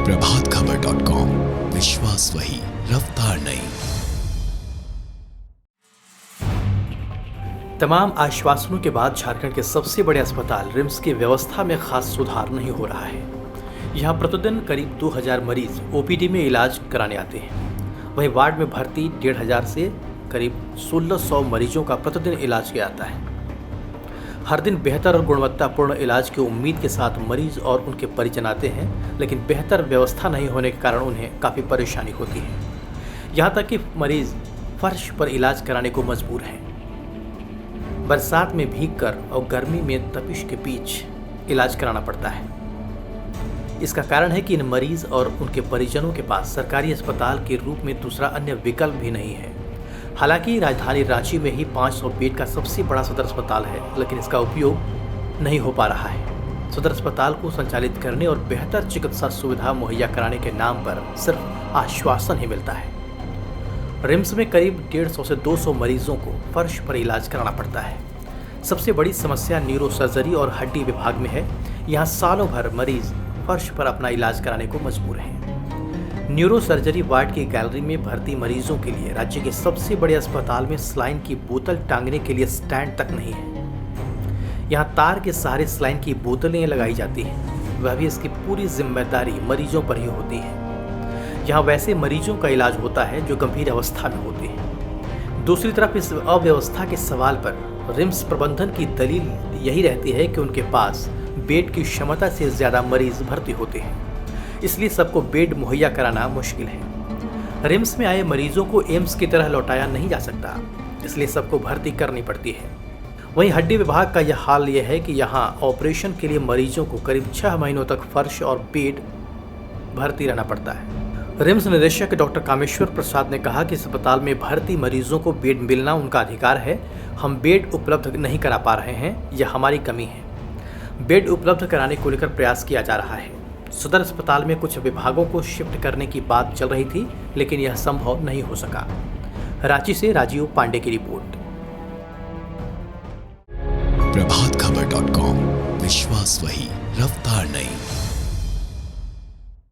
प्रभातखबर.com, विश्वास वही, रफ्तार नहीं। तमाम आश्वासनों के बाद झारखंड के सबसे बड़े अस्पताल रिम्स की व्यवस्था में खास सुधार नहीं हो रहा है। यहाँ प्रतिदिन करीब 2000 मरीज ओपीडी में इलाज कराने आते हैं। वहीं वार्ड में भर्ती 1500 से करीब 1600 मरीजों का प्रतिदिन इलाज किया जाता है। हर दिन बेहतर और गुणवत्तापूर्ण इलाज की उम्मीद के साथ मरीज और उनके परिजन आते हैं, लेकिन बेहतर व्यवस्था नहीं होने के कारण उन्हें काफ़ी परेशानी होती है। यहाँ तक कि मरीज फर्श पर इलाज कराने को मजबूर हैं। बरसात में भीगकर और गर्मी में तपिश के बीच इलाज कराना पड़ता है। इसका कारण है कि इन मरीज और उनके परिजनों के पास सरकारी अस्पताल के रूप में दूसरा अन्य विकल्प भी नहीं है। हालांकि राजधानी रांची में ही 500 बेड का सबसे बड़ा सदर अस्पताल है, लेकिन इसका उपयोग नहीं हो पा रहा है। सदर अस्पताल को संचालित करने और बेहतर चिकित्सा सुविधा मुहैया कराने के नाम पर सिर्फ आश्वासन ही मिलता है। रिम्स में करीब 150 से 200 मरीजों को फर्श पर इलाज कराना पड़ता है। सबसे बड़ी समस्या न्यूरो सर्जरी और हड्डी विभाग में है। यहाँ सालों भर मरीज फर्श पर अपना इलाज कराने को मजबूर हैं। न्यूरो सर्जरी वार्ड की गैलरी में भर्ती मरीजों के लिए राज्य के सबसे बड़े अस्पताल में स्लाइन की बोतल टांगने के लिए स्टैंड तक नहीं है। यहाँ तार के सहारे स्लाइन की बोतलें लगाई जाती हैं, वह भी इसकी पूरी जिम्मेदारी मरीजों पर ही होती है। यहाँ वैसे मरीजों का इलाज होता है जो गंभीर अवस्था में होते हैं। दूसरी तरफ इस अव्यवस्था के सवाल पर रिम्स प्रबंधन की दलील यही रहती है कि उनके पास बेड की क्षमता से ज़्यादा मरीज भर्ती होते हैं, इसलिए सबको बेड मुहैया कराना मुश्किल है। रिम्स में आए मरीजों को एम्स की तरह लौटाया नहीं जा सकता, इसलिए सबको भर्ती करनी पड़ती है। वहीं हड्डी विभाग का यह हाल यह है कि यहाँ ऑपरेशन के लिए मरीजों को करीब 6 महीनों तक फर्श और बेड भर्ती रहना पड़ता है। रिम्स निदेशक डॉक्टर कामेश्वर प्रसाद ने कहा कि अस्पताल में भर्ती मरीजों को बेड मिलना उनका अधिकार है। हम बेड उपलब्ध नहीं करा पा रहे हैं, यह हमारी कमी है। बेड उपलब्ध कराने को लेकर प्रयास किया जा रहा है। सदर अस्पताल में कुछ विभागों को शिफ्ट करने की बात चल रही थी, लेकिन यह संभव नहीं हो सका। रांची से राजीव पांडे की रिपोर्ट। प्रभातखबर.com, विश्वास वही, रफ्तार नहीं।